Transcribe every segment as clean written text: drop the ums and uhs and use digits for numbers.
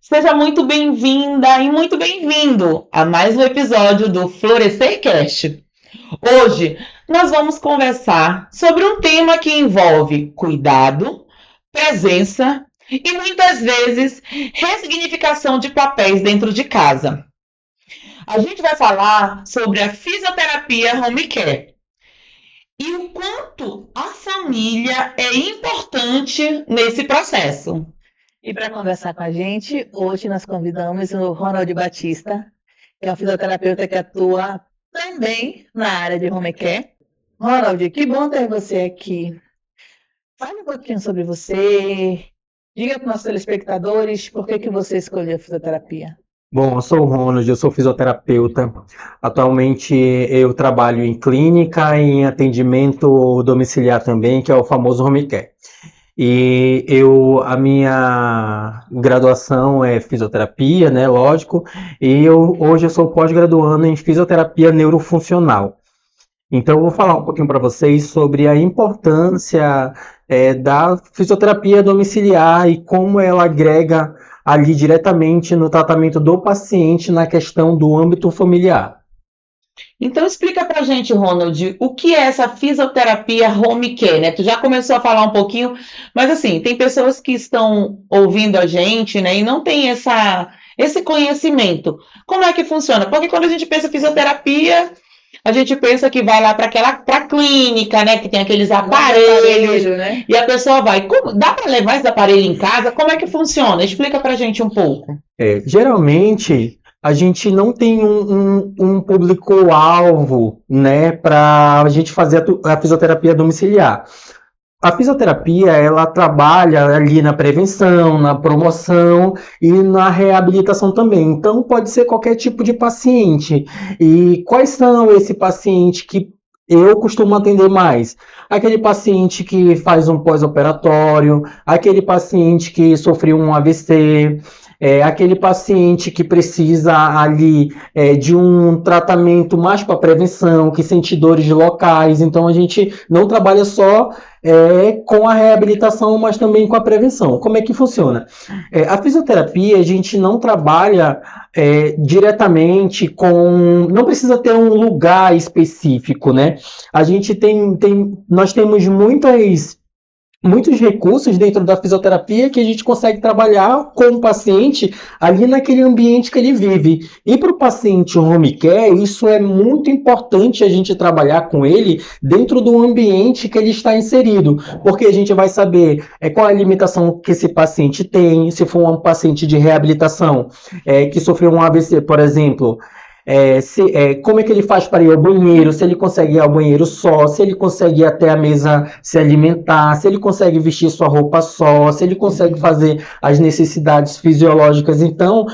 Seja muito bem-vinda e muito bem-vindo a mais um episódio do Florescer Cast. Hoje nós vamos conversar sobre um tema que envolve cuidado, presença e muitas vezes ressignificação de papéis dentro de casa. A gente vai falar sobre a fisioterapia home care e o quanto a família é importante nesse processo. E para conversar com a gente, hoje nós convidamos o Ronald Batista, que é um fisioterapeuta que atua também na área de home care. Ronald, que bom ter você aqui. Fale um pouquinho sobre você, diga para os nossos telespectadores por que você escolheu a fisioterapia. Bom, eu sou o Ronald, eu sou fisioterapeuta. Atualmente eu trabalho em clínica e em atendimento domiciliar também, que é o famoso home care. E a minha graduação é fisioterapia, né, lógico, e hoje eu sou pós-graduando em fisioterapia neurofuncional. Então eu vou falar um pouquinho para vocês sobre a importância da fisioterapia domiciliar e como ela agrega ali diretamente no tratamento do paciente na questão do âmbito familiar. Então explica pra gente, Ronald, o que é essa fisioterapia home care, né? Tu já começou a falar um pouquinho, mas assim, tem pessoas que estão ouvindo a gente, né, e não tem esse conhecimento. Como é que funciona? Porque quando a gente pensa em fisioterapia, a gente pensa que vai lá pra clínica, né, que tem aqueles aparelhos, né? e a pessoa vai. Dá para levar esse aparelho em casa? Como é que funciona? Explica pra gente um pouco. Geralmente a gente não tem um público-alvo, né, para a gente fazer a fisioterapia domiciliar. A fisioterapia, ela trabalha ali na prevenção, na promoção e na reabilitação também. Então, pode ser qualquer tipo de paciente. E quais são esse paciente que eu costumo atender mais? Aquele paciente que faz um pós-operatório, aquele paciente que sofreu um AVC, aquele paciente que precisa ali de um tratamento mais para prevenção, que sente dores locais. Então a gente não trabalha só com a reabilitação, mas também com a prevenção. Como é que funciona? A fisioterapia, a gente não trabalha diretamente não precisa ter um lugar específico, né? A gente nós temos muitos recursos dentro da fisioterapia que a gente consegue trabalhar com o paciente ali naquele ambiente que ele vive. E para o paciente home care, isso é muito importante a gente trabalhar com ele dentro do ambiente que ele está inserido, porque a gente vai saber qual a limitação que esse paciente tem, se for um paciente de reabilitação que sofreu um AVC, por exemplo. Como é que ele faz para ir ao banheiro, se ele consegue ir ao banheiro só, se ele consegue ir até a mesa se alimentar, se ele consegue vestir sua roupa só, se ele consegue fazer as necessidades fisiológicas. Então,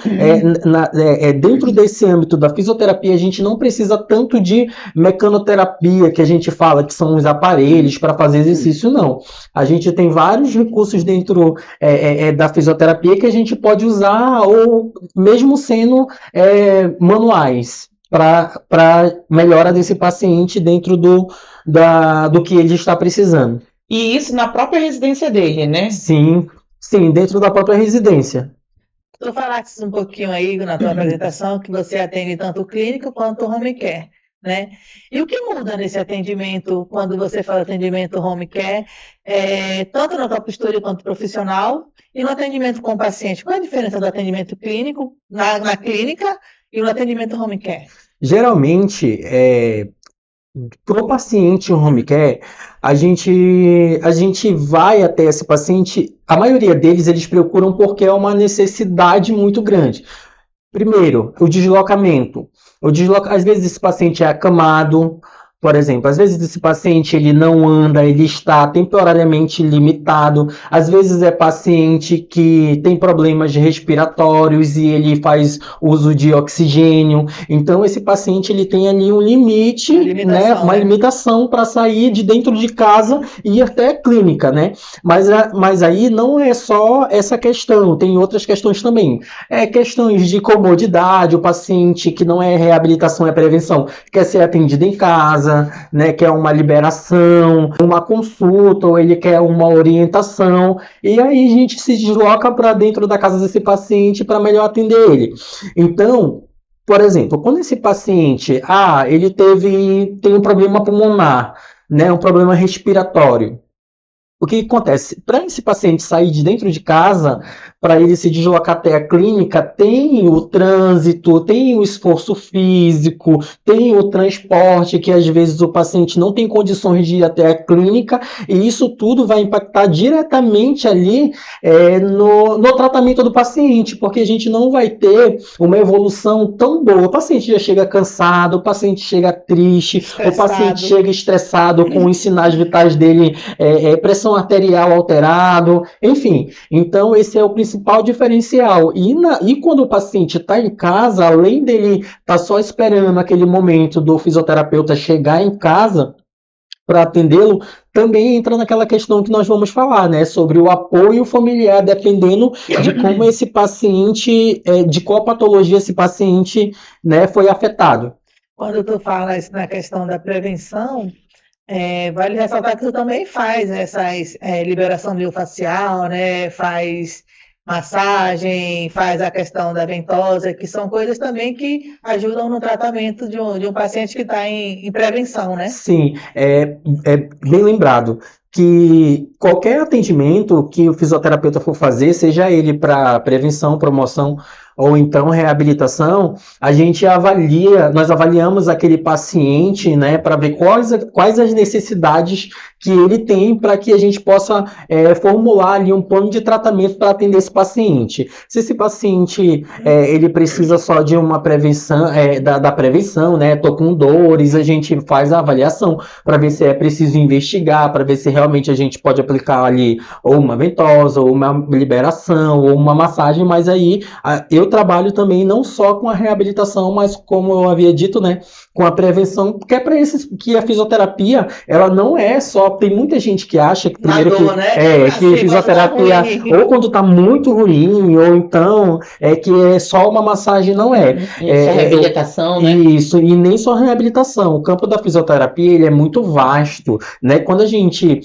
dentro desse âmbito da fisioterapia, a gente não precisa tanto de mecanoterapia, que a gente fala que são os aparelhos para fazer exercício, não. A gente tem vários recursos dentro da fisioterapia que a gente pode usar, ou mesmo sendo manuais, para melhora desse paciente dentro do que ele está precisando. E isso na própria residência dele, né? Sim, dentro da própria residência. Tu falaste um pouquinho aí na tua apresentação que você atende tanto o clínico quanto o home care, né? E o que muda nesse atendimento quando você faz atendimento home care, tanto na tua postura quanto profissional, e no atendimento com o paciente? Qual é a diferença do atendimento clínico na clínica e no atendimento home care? Geralmente, para o paciente home care, a gente vai até esse paciente, a maioria deles eles procuram porque é uma necessidade muito grande. Primeiro, o deslocamento. Às vezes esse paciente é acamado, por exemplo, às vezes esse paciente ele não anda, ele está temporariamente limitado, às vezes é paciente que tem problemas respiratórios e ele faz uso de oxigênio. Então esse paciente ele tem ali um limite, uma limitação para sair de dentro de casa e ir até a clínica, né? Mas aí não é só essa questão, tem outras questões também. Questões de comodidade, o paciente que não é reabilitação, é prevenção, quer ser atendido em casa, casa, né, quer uma liberação, uma consulta, ou ele quer uma orientação, e aí a gente se desloca para dentro da casa desse paciente para melhor atender ele. Então, por exemplo, quando esse paciente, ele tem um problema pulmonar, né, um problema respiratório, o que acontece? Para esse paciente sair de dentro de casa, para ele se deslocar até a clínica, tem o trânsito, tem o esforço físico, tem o transporte, que às vezes o paciente não tem condições de ir até a clínica, e isso tudo vai impactar diretamente ali no tratamento do paciente, porque a gente não vai ter uma evolução tão boa. O paciente já chega cansado, o paciente chega triste, Estressado. o paciente chega estressado com os sinais vitais dele, pressão arterial alterado, enfim. Então, esse é o principal diferencial. E quando o paciente está em casa, além dele estar só esperando aquele momento do fisioterapeuta chegar em casa para atendê-lo, também entra naquela questão que nós vamos falar, né, sobre o apoio familiar, dependendo de como esse paciente, de qual patologia esse paciente, né, foi afetado. Quando tu fala isso na questão da prevenção, vale ressaltar que tu também faz essas liberação miofascial, né? Faz massagem, faz a questão da ventosa, que são coisas também que ajudam no tratamento de um paciente que está em prevenção, né? Sim, é bem lembrado que qualquer atendimento que o fisioterapeuta for fazer, seja ele para prevenção, promoção ou então reabilitação, nós avaliamos aquele paciente, né, para ver quais as necessidades que ele tem para que a gente possa formular ali um plano de tratamento para atender esse paciente. Se esse paciente ele precisa só de uma prevenção, da prevenção, né, tô com dores, a gente faz a avaliação para ver se é preciso investigar, para ver se realmente a gente pode aplicar ali ou uma ventosa, ou uma liberação, ou uma massagem, mas aí eu trabalho também não só com a reabilitação, mas como eu havia dito, né, com a prevenção, porque é para esses que a fisioterapia, ela não é só, tem muita gente que acha que primeiro dor, né? que fisioterapia ou quando tá muito ruim, ou então que é só uma massagem, não é. Só reabilitação, né? Isso, e nem só reabilitação. O campo da fisioterapia, ele é muito vasto, né? Quando a gente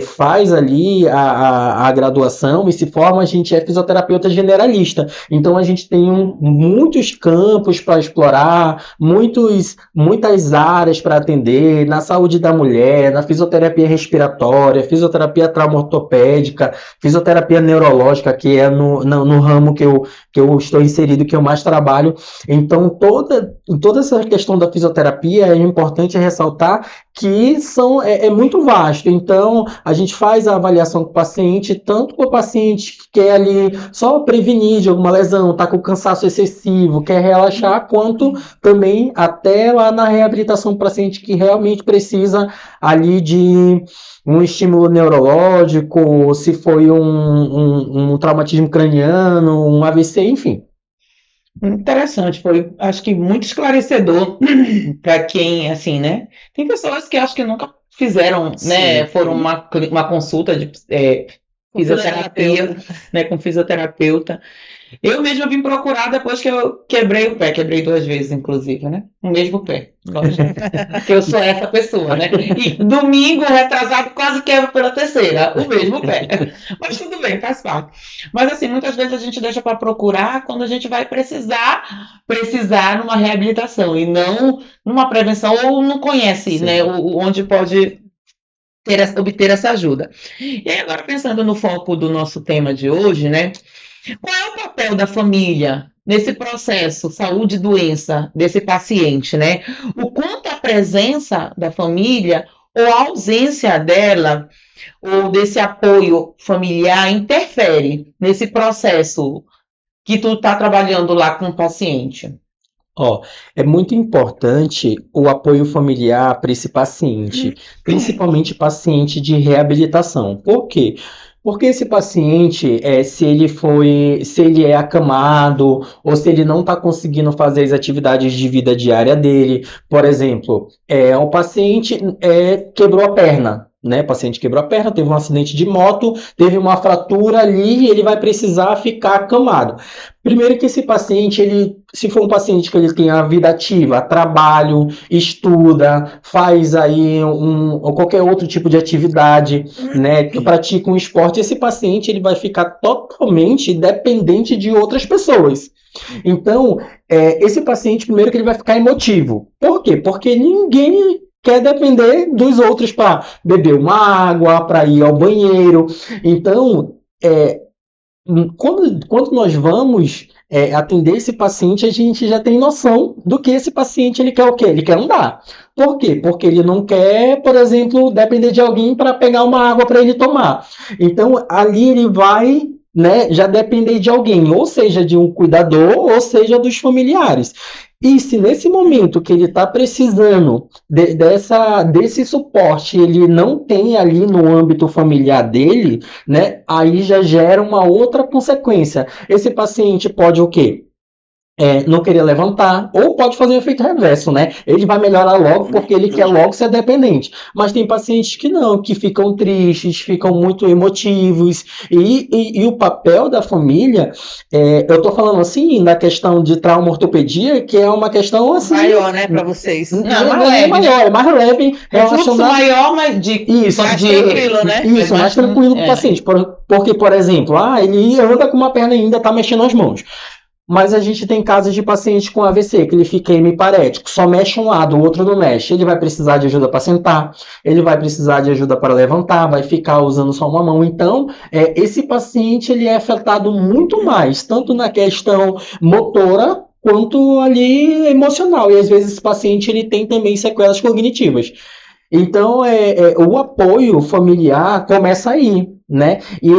faz ali a graduação e se forma, a gente é fisioterapeuta generalista. Então a gente tem muitos campos para explorar, muitas áreas para atender, na saúde da mulher, na fisioterapia respiratória, fisioterapia traumaortopédica, fisioterapia neurológica, que é no ramo que eu estou inserido, que eu mais trabalho. Então toda essa questão da fisioterapia é importante ressaltar que é muito vasto. Então, a gente faz a avaliação com o paciente, tanto para o paciente que quer ali só prevenir de alguma lesão, está com cansaço excessivo, quer relaxar, quanto também até lá na reabilitação do paciente que realmente precisa ali de um estímulo neurológico, se foi um traumatismo craniano, um AVC, enfim. Interessante, foi, acho que muito esclarecedor para quem, assim, né? Tem pessoas que acho que nunca fizeram, né? Foram uma consulta de fisioterapia, né? Com fisioterapeuta. Eu mesma vim procurar depois que eu quebrei o pé, quebrei 2 vezes, inclusive, né? O mesmo pé, lógico. Porque eu sou essa pessoa, né? E domingo, retrasado, quase quebro pela 3ª, o mesmo pé. Mas tudo bem, faz parte. Mas assim, muitas vezes a gente deixa para procurar quando a gente vai precisar numa reabilitação e não numa prevenção, ou não conhece, Sim, né? Onde pode obter essa ajuda. E aí, agora pensando no foco do nosso tema de hoje, né? Qual é o papel da família nesse processo saúde e doença desse paciente, né? O quanto a presença da família ou a ausência dela ou desse apoio familiar interfere nesse processo que tu está trabalhando lá com o paciente? É muito importante o apoio familiar para esse paciente, principalmente paciente de reabilitação. Por quê? Porque esse paciente, se ele é acamado, ou se ele não está conseguindo fazer as atividades de vida diária dele, por exemplo, o paciente quebrou a perna, né? O paciente quebrou a perna, teve um acidente de moto, teve uma fratura ali e ele vai precisar ficar acamado. Primeiro que esse paciente, se for um paciente que ele tem a vida ativa, trabalho, estuda, faz aí ou qualquer outro tipo de atividade, né, que pratica um esporte, esse paciente ele vai ficar totalmente dependente de outras pessoas. Então, esse paciente, primeiro que ele vai ficar emotivo. Por quê? Porque ninguém quer depender dos outros para beber uma água, para ir ao banheiro. Então, quando nós vamos atender esse paciente, a gente já tem noção do que esse paciente ele quer o quê? Ele quer andar. Por quê? Porque ele não quer, por exemplo, depender de alguém para pegar uma água para ele tomar. Então, ali ele vai, né, já depender de alguém, ou seja, de um cuidador, ou seja, dos familiares. E se nesse momento que ele está precisando desse suporte, ele não tem ali no âmbito familiar dele, né, aí já gera uma outra consequência. Esse paciente pode o quê? Não querer levantar, ou pode fazer um efeito reverso, né? Ele vai melhorar logo porque ele quer logo ser dependente. Mas tem pacientes que não, que ficam tristes, ficam muito emotivos. E o papel da família, eu tô falando assim, na questão de trauma ortopedia, que é uma questão assim. Maior, né, para vocês. Não, É mais leve. Fluxo maior, mas mais tranquilo, né? Isso, mais tranquilo para o paciente. Porque, por exemplo, ele anda com uma perna e ainda tá mexendo as mãos. Mas a gente tem casos de paciente com AVC, que ele fica hemiparético, só mexe um lado, o outro não mexe. Ele vai precisar de ajuda para sentar, ele vai precisar de ajuda para levantar, vai ficar usando só uma mão. Então, esse paciente ele é afetado muito mais, tanto na questão motora, quanto ali emocional. E às vezes esse paciente ele tem também sequelas cognitivas. Então, o apoio familiar começa aí, né? E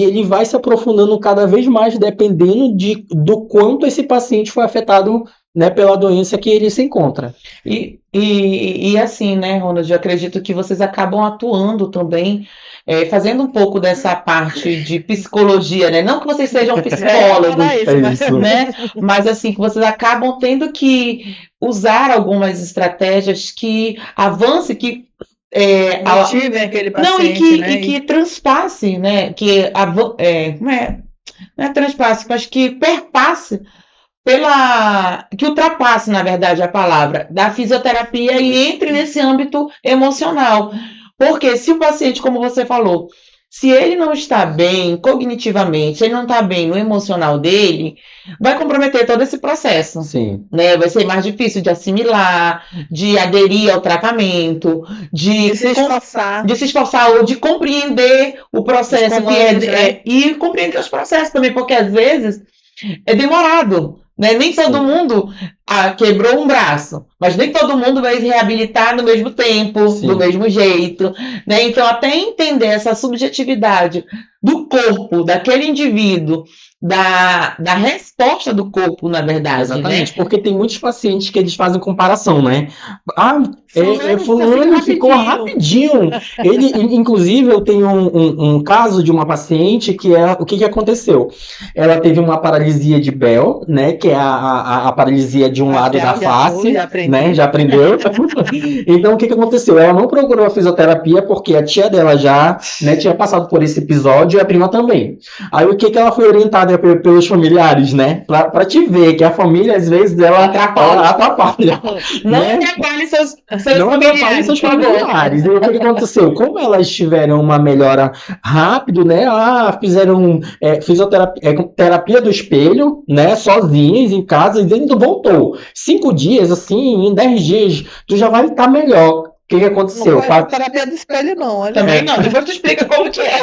ele vai se aprofundando cada vez mais, dependendo do quanto esse paciente foi afetado, né, pela doença que ele se encontra. E assim, né, Ronald, eu acredito que vocês acabam atuando também, fazendo um pouco dessa parte de psicologia, né? Não que vocês sejam psicólogos, né? Mas assim, que vocês acabam tendo que usar algumas estratégias que avance, que motive aquele paciente, não, e que transpasse, né? Não é transpasse, mas que perpasse que ultrapasse, na verdade, a palavra da fisioterapia e entre nesse âmbito emocional. Porque se o paciente, como você falou, se ele não está bem cognitivamente, se ele não está bem no emocional dele, vai comprometer todo esse processo. Sim. Né? Vai ser mais difícil de assimilar, de aderir ao tratamento, de se esforçar ou de compreender o processo e compreender os processos também, porque às vezes é demorado. Né? Nem todo mundo quebrou um braço, mas nem todo mundo vai se reabilitar no mesmo tempo, do mesmo jeito. Né? Então, até entender essa subjetividade do corpo, daquele indivíduo, da resposta do corpo, na verdade. Exatamente, né? Porque tem muitos pacientes que eles fazem comparação, né? Fulano ficou rapidinho. Inclusive, eu tenho um caso de uma paciente que o que aconteceu? Ela teve uma paralisia de Bell, né? Que é a paralisia de um lado da face, né? Já aprendeu. Então, o que aconteceu? Ela não procurou a fisioterapia porque a tia dela já, né, tinha passado por esse episódio e a prima também. Aí, o que ela foi orientada pelos familiares, né? Pra te ver que a família, às vezes, ela atrapalha. Não atrapalhe seus familiares. E o que aconteceu? Como elas tiveram uma melhora rápido, né? Fizeram terapia do espelho, né? Sozinhas, em casa, e dentro voltou. 5 dias, assim, em 10 dias, tu já vai estar melhor. O que aconteceu? Não faz terapia do espelho, não. Olha. Também não, depois tu explica como que é.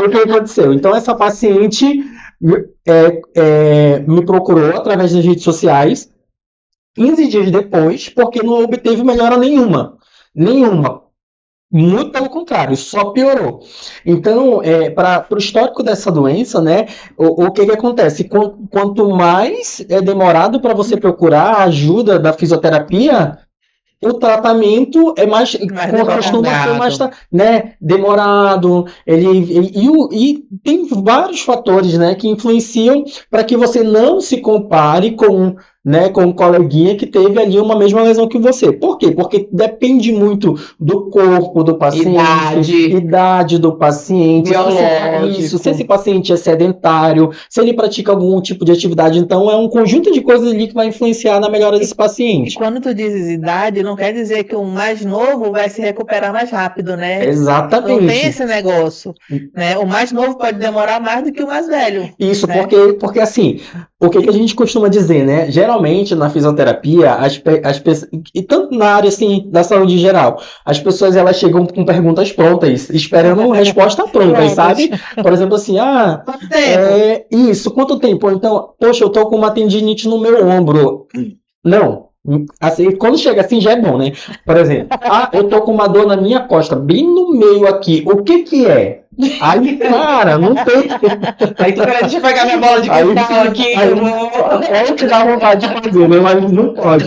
O que aconteceu? Então, essa paciente me procurou através das redes sociais 15 dias depois, porque não obteve melhora nenhuma. Muito pelo contrário, só piorou. Então, para o histórico dessa doença, né, o que acontece? Quanto mais é demorado para você procurar a ajuda da fisioterapia, o tratamento é costuma ser mais, né, demorado. E tem vários fatores, né, que influenciam para que você não se compare com, né, com um coleguinha que teve ali uma mesma lesão que você. Por quê? Porque depende muito do corpo do paciente, idade do paciente, se esse paciente é sedentário, se ele pratica algum tipo de atividade. Então, é um conjunto de coisas ali que vai influenciar na melhora desse paciente. E quando tu dizes idade, não quer dizer que o mais novo vai se recuperar mais rápido, né? Exatamente. Não tem esse negócio, né? O mais novo pode demorar mais do que o mais velho. Isso, né? porque assim, o que a gente costuma dizer, né? Geralmente na fisioterapia, as pessoas, e tanto na área assim, da saúde em geral, as pessoas elas chegam com perguntas prontas, esperando resposta pronta, sabe? Por exemplo, assim, Quanto tempo? Isso, quanto tempo? Então, poxa, eu tô com uma tendinite no meu ombro. Não. Assim, quando chega assim já é bom, né? Por exemplo, eu tô com uma dor na minha costa, bem no meio aqui. O que é? Aí, cara, não tem. Aí tu peraí, deixa eu pegar minha bola de cristal aqui. Pode dar vontade de fazer, né? Mas não pode.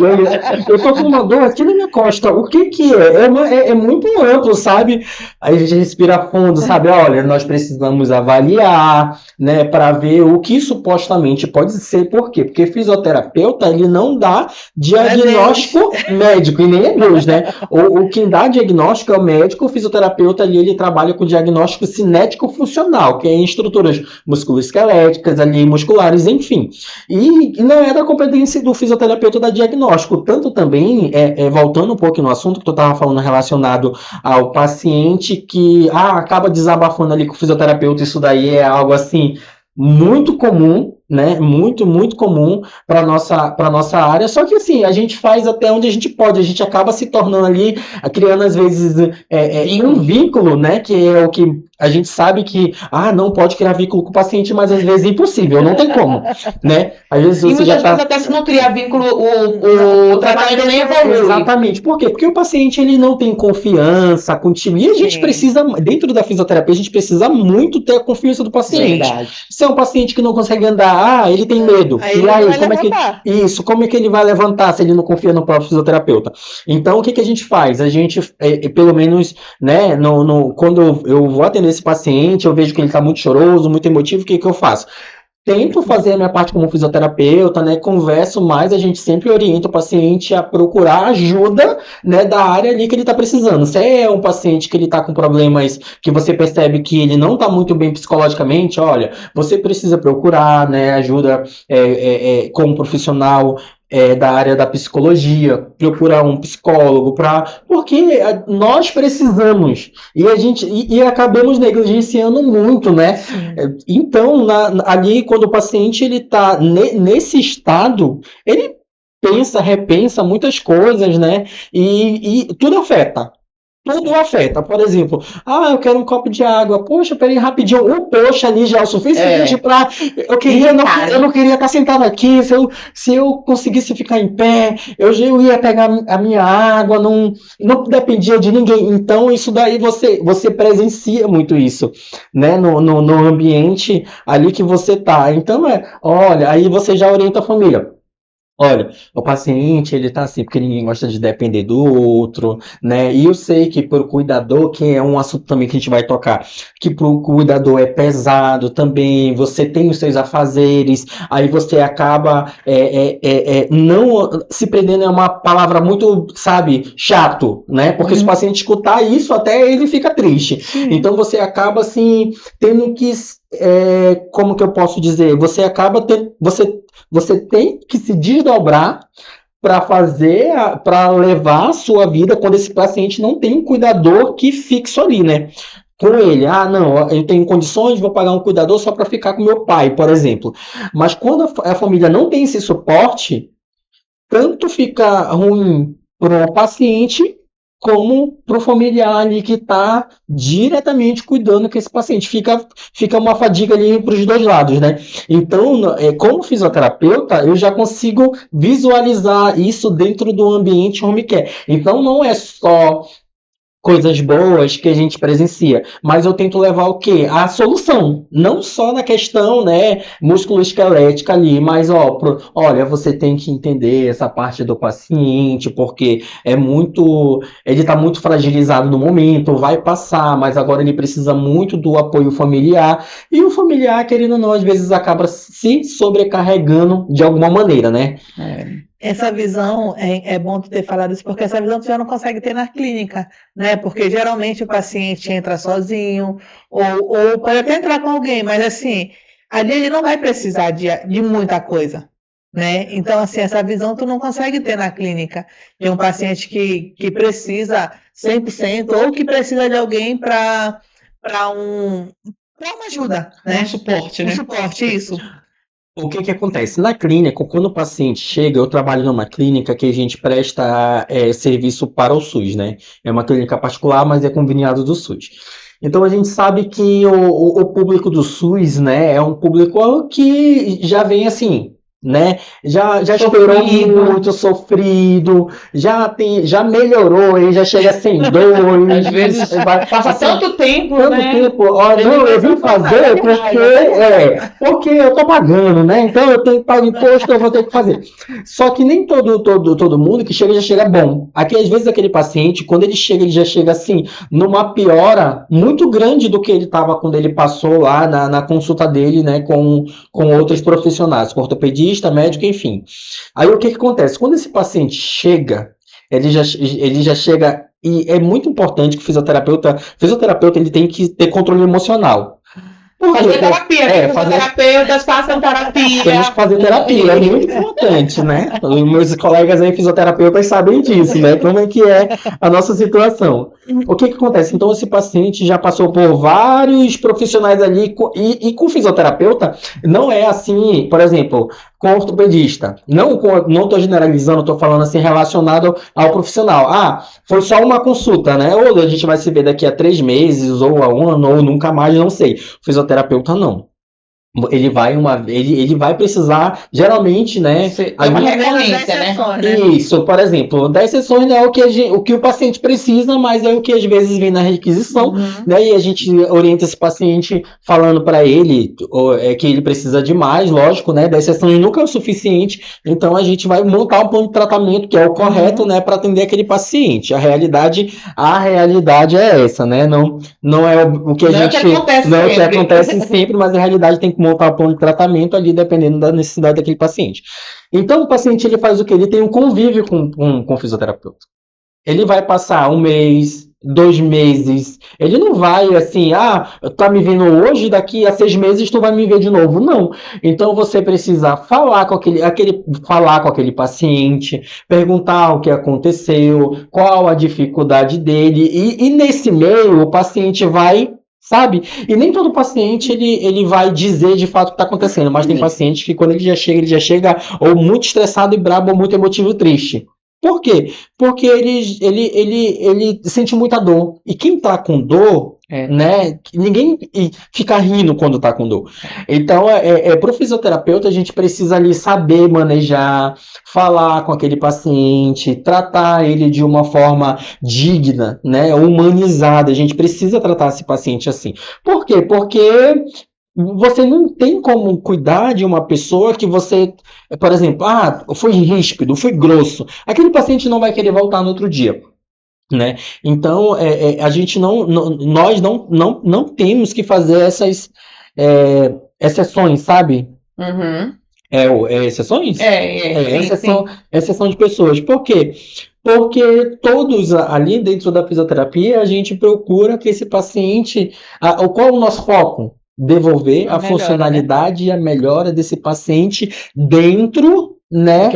Eu tô com uma dor aqui na minha costa. O que é? É muito amplo, sabe? Aí a gente respira fundo, sabe? Olha, nós precisamos avaliar, né? Para ver o que supostamente pode ser. Por quê? Porque fisioterapeuta, ele não dá diagnóstico médico, e nem é Deus, né? O quem dá diagnóstico é o médico, o fisioterapeuta ali, ele trabalha com diagnóstico cinético-funcional, que é em estruturas musculoesqueléticas, ali, musculares, enfim. E não é da competência do fisioterapeuta dar diagnóstico. Tanto também, voltando um pouco no assunto que tu estava falando relacionado ao paciente que acaba desabafando ali com o fisioterapeuta, isso daí é algo assim muito comum, né? Muito, muito comum para nossa área. Só que assim, a gente faz até onde a gente pode, a gente acaba se tornando ali, criando às vezes um vínculo, né? Que é o que a gente sabe que não pode criar vínculo com o paciente, mas às vezes é impossível, não tem como, né? Às vezes você já vezes até se não criar vínculo, o tratamento nem evolui. Exatamente. Por quê? Porque o paciente ele não tem confiança contigo. E a gente precisa, dentro da fisioterapia, a gente precisa muito ter a confiança do paciente. Verdade. Se é um paciente que não consegue andar, ele tem medo. Aí como é que ele vai levantar se ele não confia no próprio fisioterapeuta? Então, o que a gente faz? A gente, pelo menos, né, quando eu vou atender esse paciente, eu vejo que ele está muito choroso, muito emotivo, o que eu faço? Tento fazer a minha parte como fisioterapeuta, né? Converso mais, a gente sempre orienta o paciente a procurar ajuda, né, da área ali que ele está precisando. Se é um paciente que ele está com problemas que você percebe que ele não está muito bem psicologicamente, olha, você precisa procurar, né, ajuda como profissional da área da psicologia, procurar um psicólogo, porque nós precisamos e acabamos negligenciando muito, né? Então, ali quando o paciente ele está nesse estado, ele repensa muitas coisas, né? E tudo afeta. Tudo afeta. Por exemplo, eu quero um copo de água. Poxa, peraí, rapidinho. Poxa, ali já é o suficiente para... Eu não queria estar sentado aqui. Se eu conseguisse ficar em pé, eu ia pegar a minha água. Não dependia de ninguém. Então, isso daí você presencia muito isso, né? No ambiente ali que você tá. Então, olha, aí você já orienta a família. Olha, o paciente, ele tá assim, porque ninguém gosta de depender do outro, né? E eu sei que pro cuidador, que é um assunto também que a gente vai tocar, que pro cuidador é pesado também, você tem os seus afazeres, aí você acaba não se prendendo, é uma palavra muito, sabe, chato, né? Porque se o paciente escutar isso, até ele fica triste. Então você acaba, assim, tendo que... como que eu posso dizer? Você acaba você tem que se desdobrar para levar a sua vida quando esse paciente não tem um cuidador que fixo ali, né? Com ele, não, eu tenho condições, vou pagar um cuidador só para ficar com meu pai, por exemplo. Mas quando a família não tem esse suporte, tanto fica ruim para o paciente como para o familiar ali que está diretamente cuidando com esse paciente. Fica uma fadiga ali para os dois lados, né? Então, como fisioterapeuta, eu já consigo visualizar isso dentro do ambiente home care. Então, não é só coisas boas que a gente presencia, mas eu tento levar o quê? A solução, não só na questão, né, músculo-esquelética ali, mas olha, você tem que entender essa parte do paciente, porque ele está muito fragilizado no momento, vai passar, mas agora ele precisa muito do apoio familiar, e o familiar, querendo ou não, às vezes acaba se sobrecarregando de alguma maneira, né? Essa visão, é bom tu ter falado isso, porque essa visão tu já não consegue ter na clínica, né? Porque geralmente o paciente entra sozinho, ou pode até entrar com alguém, mas assim, ali ele não vai precisar de muita coisa, né? Então, assim, essa visão tu não consegue ter na clínica de um paciente que precisa 100% ou que precisa de alguém para uma ajuda, né? Um suporte, Um né? suporte, isso. O que acontece? Na clínica, quando o paciente chega, eu trabalho numa clínica que a gente presta serviço para o SUS, né? É uma clínica particular, mas é conveniado do SUS. Então a gente sabe que o público do SUS, né, é um público que já vem assim, né? Já esperou muito, sofrido, já melhorou, ele já chega sem dor. Às vezes passa tanto tempo, né? Não, eu vim fazer porque eu tô pagando, né? Então eu tenho que pagar imposto, eu vou ter que fazer. Só que nem todo mundo que chega já chega bom. Aqui, às vezes, aquele paciente, quando ele já chega assim, numa piora muito grande do que ele estava quando ele passou lá na consulta dele, né, com outros profissionais, com ortopedista, médico, enfim. Aí o que acontece? Quando esse paciente chega, ele já chega, e é muito importante que o fisioterapeuta ele tem que ter controle emocional. Fazer terapia, fisioterapeutas façam terapia. Temos que fazer terapia, é muito importante, né? Os meus colegas aí fisioterapeutas sabem disso, né? Como é que é a nossa situação. O que acontece? Então, esse paciente já passou por vários profissionais ali, e com o fisioterapeuta, não é assim, por exemplo, com o ortopedista. Não estou generalizando, estou falando assim relacionado ao profissional. Foi só uma consulta, né? Ou a gente vai se ver daqui a 3 meses, ou a 1 ano, ou nunca mais, não sei. O fisioterapeuta não. Ele vai precisar, geralmente, né? É uma recorrência, né? Isso, por exemplo, 10 sessões não é o que o paciente precisa, mas é o que às vezes vem na requisição, né? E a gente orienta esse paciente falando para ele que ele precisa de mais, lógico, né? 10 sessões nunca é o suficiente, então a gente vai montar um plano de tratamento que é o correto, né? Para atender aquele paciente. A realidade é essa, né? Não é o que a gente. Não é o que acontece sempre, mas a realidade tem que montar o plano de tratamento ali, dependendo da necessidade daquele paciente. Então, o paciente, ele faz o quê? Ele tem um convívio com o fisioterapeuta. Ele vai passar 1 mês, 2 meses. Ele não vai assim, tá me vendo hoje, daqui a 6 meses tu vai me ver de novo. Não. Então, você precisa falar com aquele paciente, perguntar o que aconteceu, qual a dificuldade dele, e nesse meio, o paciente vai, sabe? E nem todo paciente ele vai dizer de fato o que está acontecendo, mas tem paciente que quando ele já chega ou muito estressado e brabo ou muito emotivo e triste. Por quê? Porque ele sente muita dor. E quem está com dor, né? Ninguém fica rindo quando está com dor. Então, para o fisioterapeuta, a gente precisa ali saber manejar, falar com aquele paciente, tratar ele de uma forma digna, né? Humanizada. A gente precisa tratar esse paciente assim. Por quê? Porque você não tem como cuidar de uma pessoa que você, por exemplo, foi ríspido, foi grosso. Aquele paciente não vai querer voltar no outro dia, né? Então, a gente nós não temos que fazer essas exceções, sabe? Exceções? Exceção de pessoas. Por quê? Porque todos ali dentro da fisioterapia, a gente procura que esse paciente... Qual é o nosso foco? Devolver a funcionalidade, né? E a melhora desse paciente dentro, né,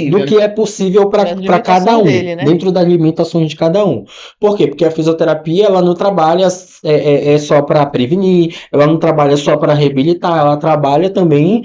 do que é possível para cada um, dele, né? Dentro das limitações de cada um. Por quê? Porque a fisioterapia, ela não trabalha só para prevenir, ela não trabalha só para reabilitar, ela trabalha também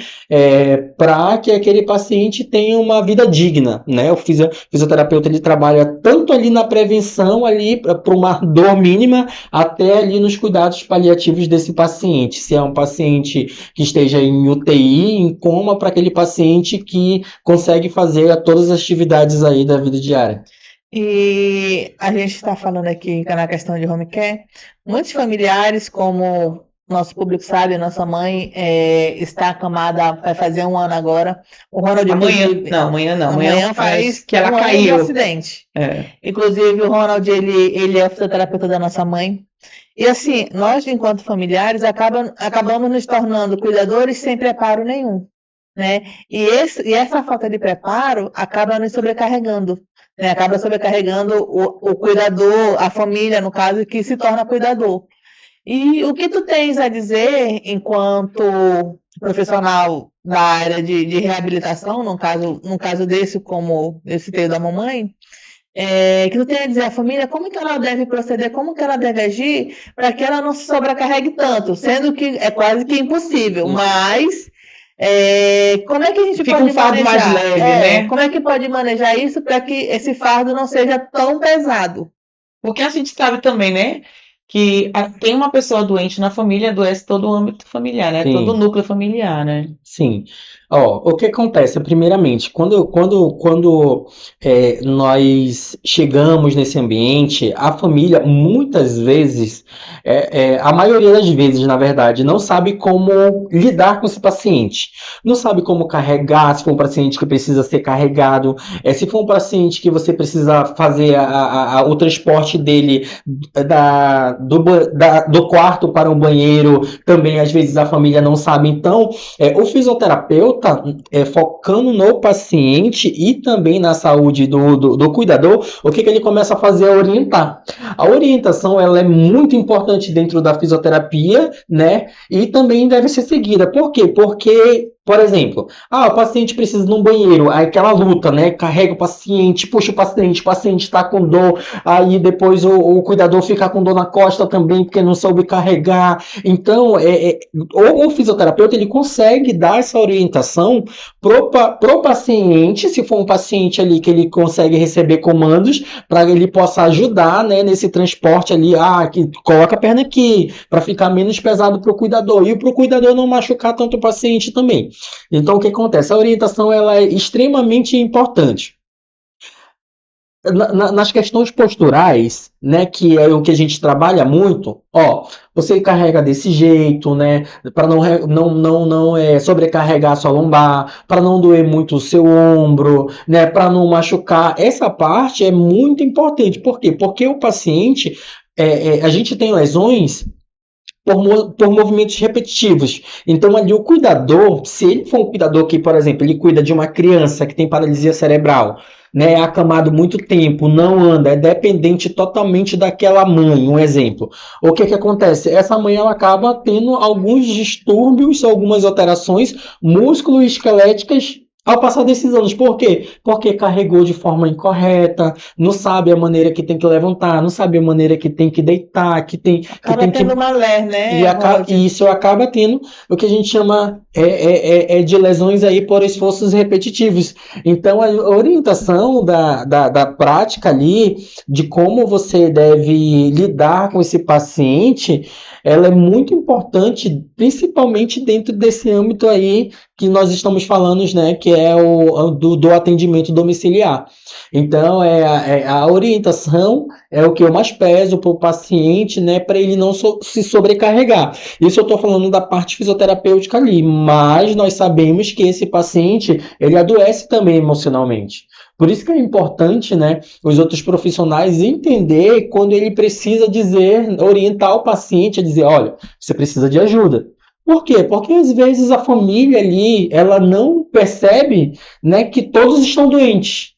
para que aquele paciente tenha uma vida digna, né? O fisioterapeuta, ele trabalha tanto ali na prevenção, ali para uma dor mínima, até ali nos cuidados paliativos desse paciente. Se é um paciente que esteja em UTI, em coma, para aquele paciente que consegue fazer todas as atividades aí da vida diária. E a gente está falando aqui na questão de home care. Muitos familiares, como nosso público sabe, nossa mãe está acamada, vai fazer 1 ano agora. O Ronald, Amanhã. inclusive, Não, amanhã não. amanhã faz que ela 1 ano de caiu. acidente. É. Inclusive, o Ronald, ele é o fisioterapeuta da nossa mãe. E assim, nós, enquanto familiares, acabamos nos tornando cuidadores sem preparo nenhum, né? E essa falta de preparo acaba nos sobrecarregando, né? Acaba sobrecarregando o cuidador, a família, no caso, que se torna cuidador. E o que tu tens a dizer enquanto profissional da área de reabilitação, num caso desse, como eu citei da mamãe, que tu tem a dizer à família como que ela deve proceder, como que ela deve agir para que ela não se sobrecarregue tanto, sendo que é quase que impossível, mas como é que a gente Fica pode um fardo mais manejar? leve, né? Como é que pode manejar isso para que esse fardo não seja tão pesado? Porque a gente sabe também, né? Que tem uma pessoa doente na família, adoece todo o âmbito familiar, né? Sim. Todo o núcleo familiar, né? Sim. Ó, o que acontece? Primeiramente, quando nós chegamos nesse ambiente, a família, muitas vezes, a maioria das vezes, na verdade, não sabe como lidar com esse paciente. Não sabe como carregar, se for um paciente que precisa ser carregado, se for um paciente que você precisa fazer o transporte dele do quarto para o banheiro, também às vezes a família não sabe. Então, o fisioterapeuta, focando no paciente e também na saúde do cuidador, o que ele começa a fazer é orientar. A orientação, ela é muito importante dentro da fisioterapia, né? E também deve ser seguida. Por quê? Porque, por exemplo, o paciente precisa de um banheiro, aí aquela luta, né? Carrega o paciente, puxa o paciente está com dor, aí depois o cuidador fica com dor na costa também, porque não soube carregar. Então, o fisioterapeuta, ele consegue dar essa orientação pro paciente, se for um paciente ali que ele consegue receber comandos, para ele possa ajudar, né, nesse transporte ali, que coloca a perna aqui, para ficar menos pesado para o cuidador, e para o cuidador não machucar tanto o paciente também. Então, o que acontece? A orientação, ela é extremamente importante. Nas questões posturais, né, que é o que a gente trabalha muito, você carrega desse jeito, né, para não sobrecarregar a sua lombar, para não doer muito o seu ombro, né, para não machucar. Essa parte é muito importante. Por quê? Porque o paciente, a gente tem lesões por movimentos repetitivos. Então, ali o cuidador, se ele for um cuidador que, por exemplo, ele cuida de uma criança que tem paralisia cerebral, né, é acamado muito tempo, não anda, é dependente totalmente daquela mãe, um exemplo. O que acontece? Essa mãe, ela acaba tendo alguns distúrbios, algumas alterações músculo-esqueléticas ao passar desses anos. Por quê? Porque carregou de forma incorreta, não sabe a maneira que tem que levantar, não sabe a maneira que tem que deitar, Acaba tendo malé, né? E isso acaba tendo o que a gente chama de lesões aí por esforços repetitivos. Então, a orientação da prática ali, de como você deve lidar com esse paciente, ela é muito importante, principalmente dentro desse âmbito aí que nós estamos falando, né, que é do atendimento domiciliar. Então, a orientação é o que eu mais peso para o paciente, né, para ele não se sobrecarregar. Isso eu estou falando da parte fisioterapêutica ali, mas nós sabemos que esse paciente, ele adoece também emocionalmente. Por isso que é importante, né, os outros profissionais entender quando ele precisa orientar o paciente a dizer, olha, você precisa de ajuda. Por quê? Porque às vezes a família ali, ela não percebe, né, que todos estão doentes.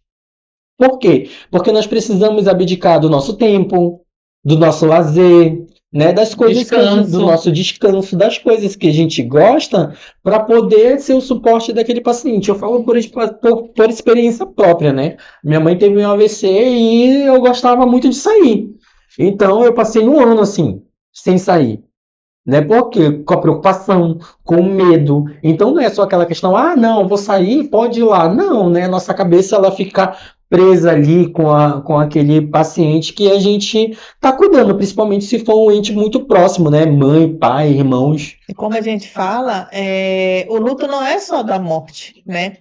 Por quê? Porque nós precisamos abdicar do nosso tempo, do nosso lazer, né, das coisas do nosso descanso, das coisas que a gente gosta, para poder ser o suporte daquele paciente. Eu falo por experiência própria, né? Minha mãe teve um AVC e eu gostava muito de sair. Então eu passei um ano assim, sem sair. Né? Porque com a preocupação, com o medo. Então não é só aquela questão, não, vou sair, pode ir lá. Não, né? Nossa cabeça, ela fica presa ali com aquele paciente que a gente está cuidando, principalmente se for um ente muito próximo, né? Mãe, pai, irmãos. E como a gente fala, o luto não é só da morte, né?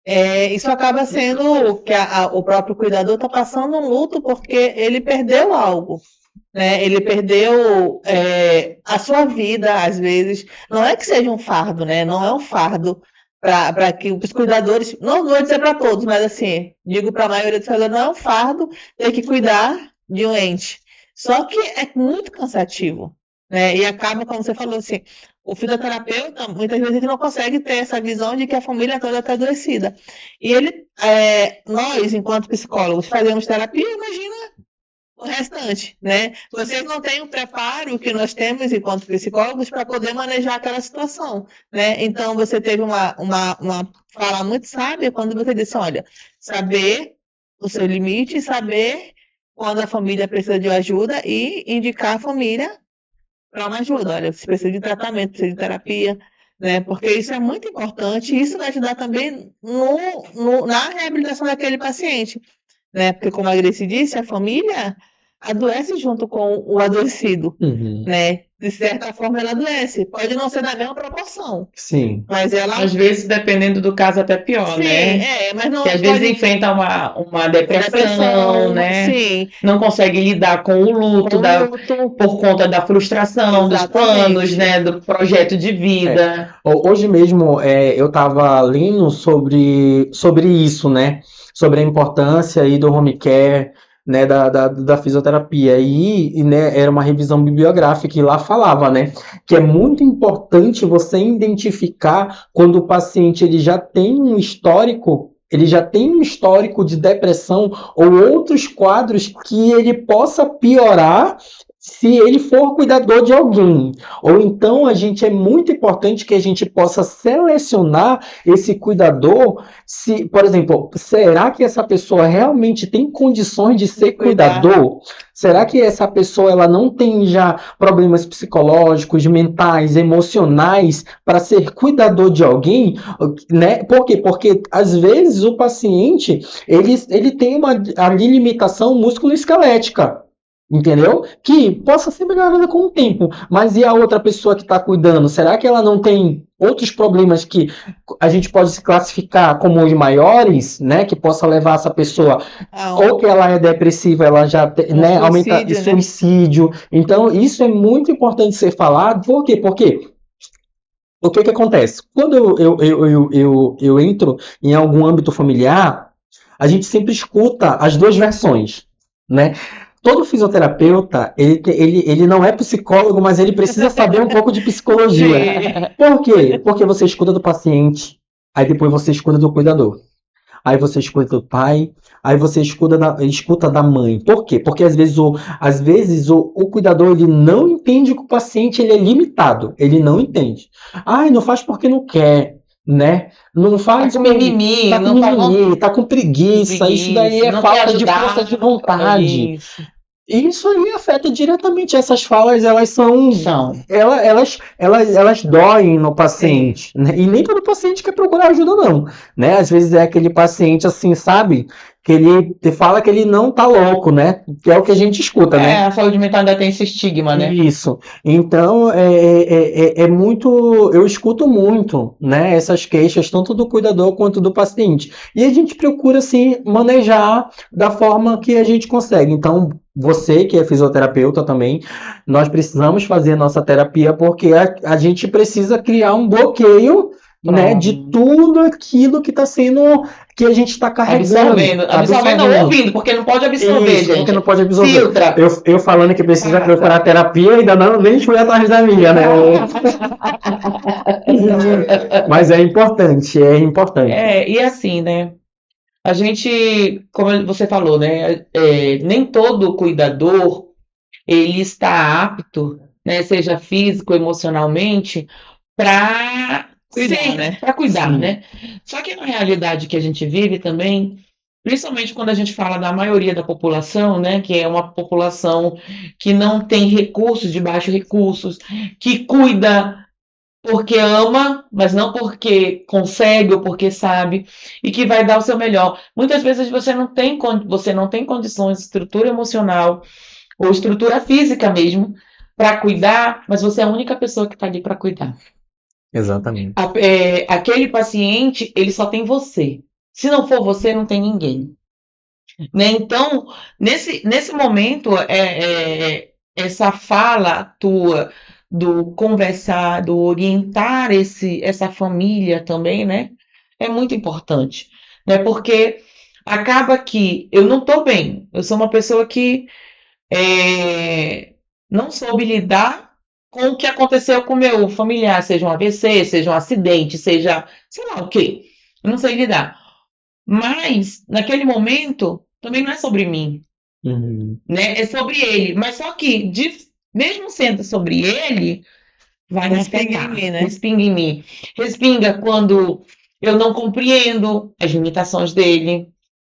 isso acaba sendo que o próprio cuidador está passando um luto porque ele perdeu algo, né? Ele perdeu a sua vida, às vezes. Não é que seja um fardo, né? Não é um fardo para que os cuidadores, não vou dizer para todos, mas assim, digo para a maioria dos cuidadores, não é um fardo ter que cuidar de um ente. Só que é muito cansativo, né? E acaba, como você falou assim, o fisioterapeuta, muitas vezes ele não consegue ter essa visão de que a família toda está adoecida. E nós, enquanto psicólogos, fazemos terapia, imagina o restante, né? Vocês não têm o preparo que nós temos enquanto psicólogos para poder manejar aquela situação, né? Então, você teve uma fala muito sábia quando você disse, olha, saber o seu limite, saber quando a família precisa de ajuda e indicar a família para uma ajuda. Olha, você precisa de tratamento, precisa de terapia, né? Porque isso é muito importante e isso vai ajudar também na reabilitação daquele paciente, né? Porque, como a Grace disse, a família adoece junto com o adoecido, né? De certa forma, ela adoece. Pode não ser da mesma proporção, Sim. mas ela... Às vezes, dependendo do caso, até pior, Sim, né? mas não Que às pode... vezes enfrenta uma depressão, né? Sim. Não consegue lidar com o luto, por conta da frustração, dos planos, né? Do projeto de vida. Hoje mesmo eu estava lendo sobre isso, né? Sobre a importância aí do home care, né? Da fisioterapia. E, né, era uma revisão bibliográfica e lá falava, né? Que é muito importante você identificar quando o paciente ele já tem um histórico. Ele já tem um histórico de depressão ou outros quadros que ele possa piorar se ele for cuidador de alguém. Ou então é muito importante que a gente possa selecionar esse cuidador. Se, por exemplo, será que essa pessoa realmente tem condições de ser cuidador? Será que essa pessoa ela não tem já problemas psicológicos, mentais, emocionais para ser cuidador de alguém? Né? Por quê? Porque às vezes o paciente ele tem uma ali, limitação músculo-esquelética. Entendeu? Que possa ser melhorada com o tempo. Mas e a outra pessoa que está cuidando? Será que ela não tem outros problemas que a gente pode se classificar como os maiores, né? Que possa levar essa pessoa, ou que ela é depressiva, ela já né, aumenta suicídio. Então, isso é muito importante ser falado. Por quê? Porque o que acontece? Quando eu entro em algum âmbito familiar, a gente sempre escuta as duas versões, né? Todo fisioterapeuta, ele não é psicólogo, mas ele precisa saber um pouco de psicologia. Por quê? Porque você escuta do paciente, aí depois você escuta do cuidador. Aí você escuta do pai, aí você escuta da mãe. Por quê? Porque às vezes o cuidador ele não entende que o paciente ele é limitado. Ele não entende. Ai, não faz porque não quer. Né? Não faz tá com mimimi, tá com preguiça, isso daí é falta de força de vontade. Isso aí afeta diretamente essas falas, elas elas doem no paciente, né? E nem todo paciente quer procurar ajuda não, né? Às vezes é aquele paciente assim, sabe? Que ele fala que ele não tá louco, né? Que é o que a gente escuta, né? A saúde mental ainda tem esse estigma, né? Isso. Então, é muito... Eu escuto muito, né? Essas queixas, tanto do cuidador quanto do paciente. E a gente procura, assim, manejar da forma que a gente consegue. Então, você que é fisioterapeuta também, nós precisamos fazer a nossa terapia porque a gente precisa criar um bloqueio, né, de tudo aquilo que está sendo, que a gente está carregando. Absorvendo ou ouvindo, porque não pode absorver, isso, gente. Porque não pode absorver. Filtra. Eu falando que precisa procurar terapia, ainda nem fui atrás da minha, né? Mas é importante. E assim, né? A gente, como você falou, né? Nem todo cuidador, ele está apto, né? Seja físico, emocionalmente, para cuidar, né? Só que na realidade que a gente vive também, principalmente quando a gente fala da maioria da população, né? Que é uma população que não tem recursos, de baixos recursos, que cuida porque ama, mas não porque consegue ou porque sabe, e que vai dar o seu melhor. Muitas vezes você não tem condições, estrutura emocional ou estrutura física mesmo para cuidar, mas você é a única pessoa que está ali para cuidar. Exatamente. Aquele paciente, ele só tem você. Se não for você, não tem ninguém. Né? Então, nesse momento, essa fala tua do conversar, do orientar essa família também, né? É muito importante, né? Porque acaba que eu não estou bem. Eu sou uma pessoa que não soube lidar com o que aconteceu com o meu familiar, seja um AVC, seja um acidente, seja sei lá o quê. Eu não sei lidar. Mas, naquele momento, também não é sobre mim, né? É sobre ele. Mas só que, mesmo sendo sobre ele, vai me Respinga em afetar. mim, né? Respinga em mim. Respinga quando eu não compreendo as limitações dele,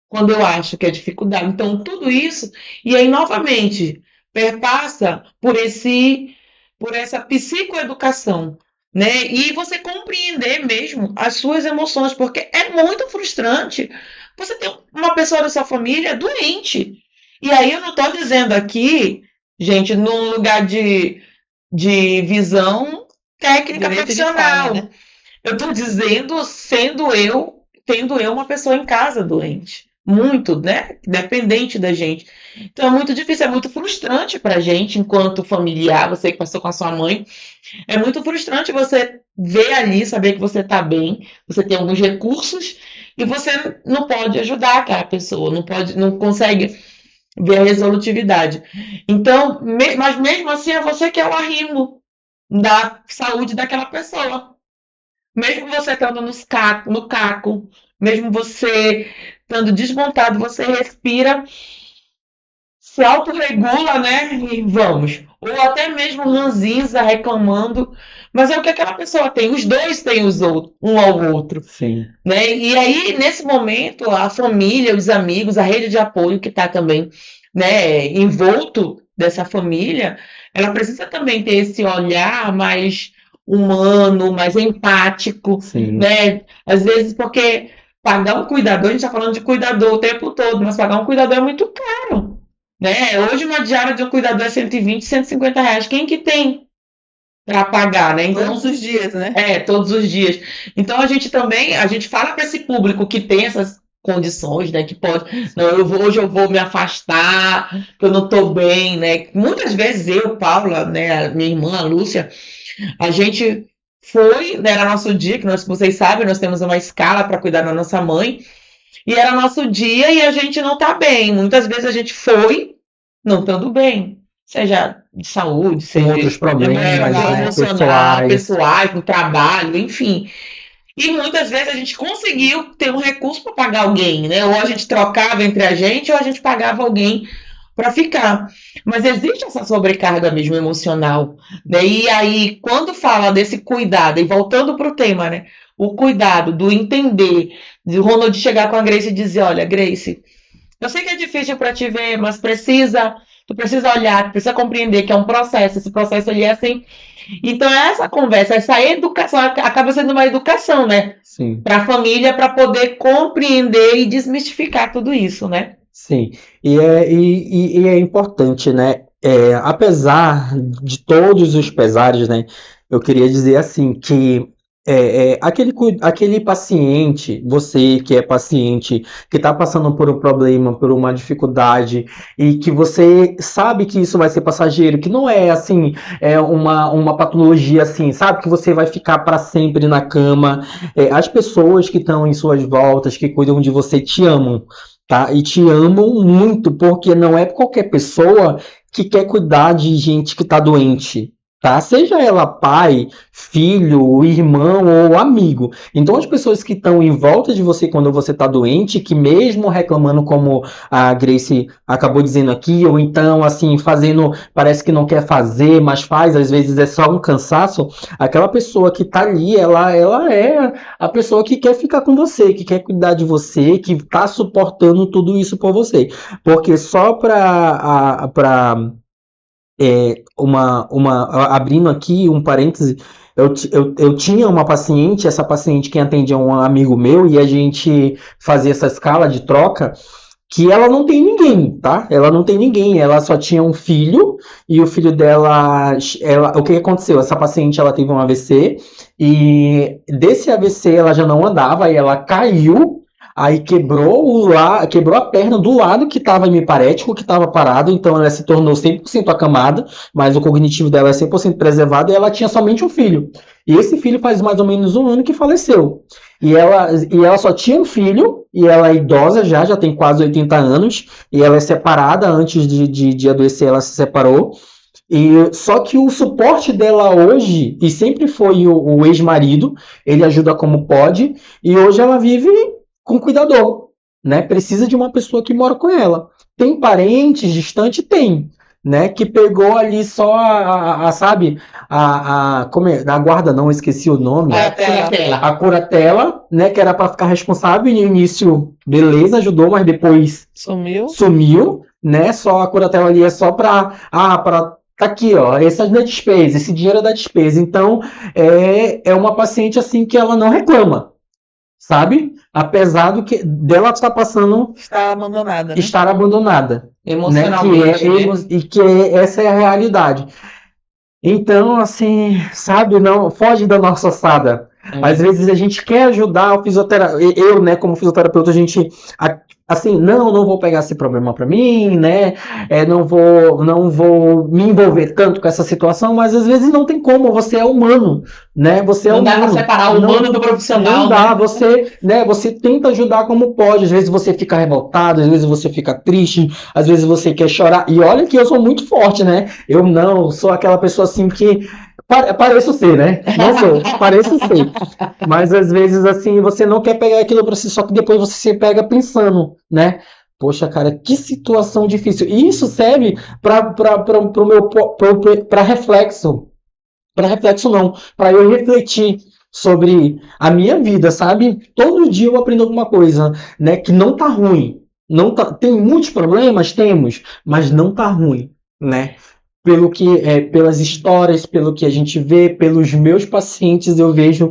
quando eu acho que é dificuldade. Então, tudo isso, e aí, novamente, perpassa por essa psicoeducação, né? E você compreender mesmo as suas emoções, porque é muito frustrante você ter uma pessoa da sua família doente. E aí eu não estou dizendo aqui, gente, num lugar de visão técnica Direito de profissional. fala, né? Eu estou dizendo, tendo eu uma pessoa em casa doente. Muito, né? Dependente da gente. Então é muito difícil, é muito frustrante pra gente, enquanto familiar, você que passou com a sua mãe. É muito frustrante você ver ali, saber que você tá bem, você tem alguns recursos e você não pode ajudar aquela pessoa, não consegue ver a resolutividade. Então, mas mesmo assim é você que é o arrimo da saúde daquela pessoa. Mesmo você estando no caco, mesmo você estando desmontado, você respira, se autorregula, né? E vamos. Ou até mesmo ranzinza, reclamando. Mas é o que aquela pessoa tem. Os dois têm um ao outro. Sim. Né? E aí, nesse momento, a família, os amigos, a rede de apoio que está também, né, envolto dessa família, ela precisa também ter esse olhar mais humano, mais empático, Sim. né? Às vezes, porque pagar um cuidador, a gente está falando de cuidador o tempo todo, mas pagar um cuidador é muito caro, né? Hoje uma diária de um cuidador é 120, 150 reais. Quem que tem para pagar, né? Então, Todos os dias, né? todos os dias. Então a gente fala para esse público que tem essas condições, né? Que pode, não, hoje eu vou me afastar, que eu não estou bem, né? Muitas vezes eu, Paula, né, a minha irmã, a Lúcia, a gente foi, né, era nosso dia, que vocês sabem, nós temos uma escala para cuidar da nossa mãe, e era nosso dia e a gente não tá bem. Muitas vezes a gente foi não estando bem. Seja de saúde, Tem seja outros problemas, né, emocional, pessoais, no trabalho, enfim. E muitas vezes a gente conseguiu ter um recurso para pagar alguém, né? Ou a gente trocava entre a gente, ou a gente pagava alguém para ficar. Mas existe essa sobrecarga mesmo emocional, né? E aí, quando fala desse cuidado, e voltando para o tema, né? O cuidado do entender, de o Ronald chegar com a Grace e dizer, olha, Grace, eu sei que é difícil para te ver, mas tu precisa olhar, tu precisa compreender que é um processo, esse processo ali é assim. Então essa conversa, essa educação acaba sendo uma educação, né? Sim. Para a família, para poder compreender e desmistificar tudo isso, né? Sim, e é importante, né? Apesar de todos os pesares, né? Eu queria dizer assim que aquele paciente, você que é paciente, que está passando por um problema, por uma dificuldade, e que você sabe que isso vai ser passageiro, que não é assim, uma patologia assim, sabe? Que você vai ficar para sempre na cama. As pessoas que estão em suas voltas, que cuidam de você, te amam. Tá? E te amam muito, porque não é qualquer pessoa que quer cuidar de gente que está doente, tá? Seja ela pai, filho, irmão ou amigo. Então as pessoas que estão em volta de você quando você está doente, que mesmo reclamando como a Grace acabou dizendo aqui, ou então assim, fazendo, parece que não quer fazer, mas faz, às vezes é só um cansaço, aquela pessoa que está ali, ela é a pessoa que quer ficar com você, que quer cuidar de você, que está suportando tudo isso por você. Porque só abrindo aqui um parêntese, eu tinha uma paciente, essa paciente quem atendia um amigo meu, e a gente fazia essa escala de troca, que ela não tem ninguém, tá? Ela não tem ninguém, ela só tinha um filho, e o filho dela, o que aconteceu? Essa paciente, ela teve um AVC, e desse AVC ela já não andava, e ela caiu, aí quebrou a perna do lado que estava hemiparético, que estava parado, então ela se tornou 100% acamada, mas o cognitivo dela é 100% preservado e ela tinha somente um filho. E esse filho faz mais ou menos 1 ano que faleceu. E ela só tinha um filho, e ela é idosa já tem quase 80 anos, e ela é separada, antes de adoecer ela se separou. E só que o suporte dela hoje, e sempre foi o ex-marido, ele ajuda como pode, e hoje ela vive com cuidador, né? Precisa de uma pessoa que mora com ela. Tem parentes distante? Tem, né? Que pegou ali só sabe, como é? A guarda não, esqueci o nome. A curatela, né? Que era para ficar responsável, e no início, beleza, ajudou, mas depois sumiu, né? Só a curatela ali é só para tá aqui, ó, essa é da despesa, esse dinheiro é da despesa. Então, é uma paciente assim que ela não reclama, sabe? Apesar dela estar passando... Estar abandonada, né? Estar abandonada. Emocionalmente, né? E que essa é a realidade. Então, assim, sabe, não foge da nossa ossada. Às vezes a gente quer ajudar o fisioterapeuta. Eu, né, como fisioterapeuta, a gente... Assim, não vou pegar esse problema para mim, né? Não vou me envolver tanto com essa situação, mas às vezes não tem como, você é humano, né? Você é não humano. Dá para separar o humano do profissional. Não dá, você tenta ajudar como pode, às vezes você fica revoltado, às vezes você fica triste, às vezes você quer chorar. E olha que eu sou muito forte, né? Eu não sou aquela pessoa assim que pareço ser, né? Não sou, pareço ser. Mas às vezes, assim, você não quer pegar aquilo para si, só que depois você se pega pensando, né? Poxa, cara, que situação difícil. E isso serve para reflexo. Para reflexo não, para eu refletir sobre a minha vida, sabe? Todo dia eu aprendo alguma coisa, né? Que não tá ruim. Tem muitos problemas? Temos, mas não tá ruim, né? Pelas histórias, pelo que a gente vê, pelos meus pacientes, eu vejo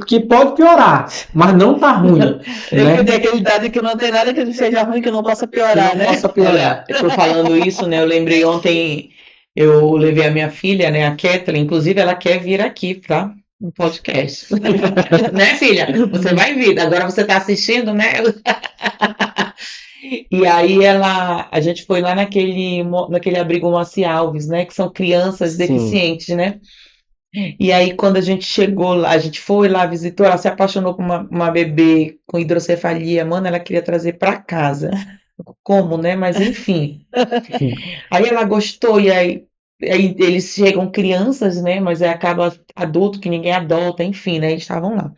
que pode piorar, mas não tá ruim. Né? Tem aquele dado que não tem nada que seja ruim, que não possa piorar, né? Possa piorar. Eu tô falando isso, né? Eu lembrei ontem, eu levei a minha filha, né, a Kathleen, inclusive ela quer vir aqui, tá? No podcast. Né, filha? Você vai vir. Agora você tá assistindo, né? E aí a gente foi lá naquele abrigo Moacir Alves, né? Que são crianças deficientes, né? E aí quando a gente chegou lá, a gente foi lá, visitou, ela se apaixonou por uma bebê com hidrocefalia, mano, ela queria trazer para casa. Como, né? Mas enfim. Aí ela gostou, e aí eles chegam crianças, né? Mas aí acaba adulto, que ninguém adota, enfim, né? Eles estavam lá.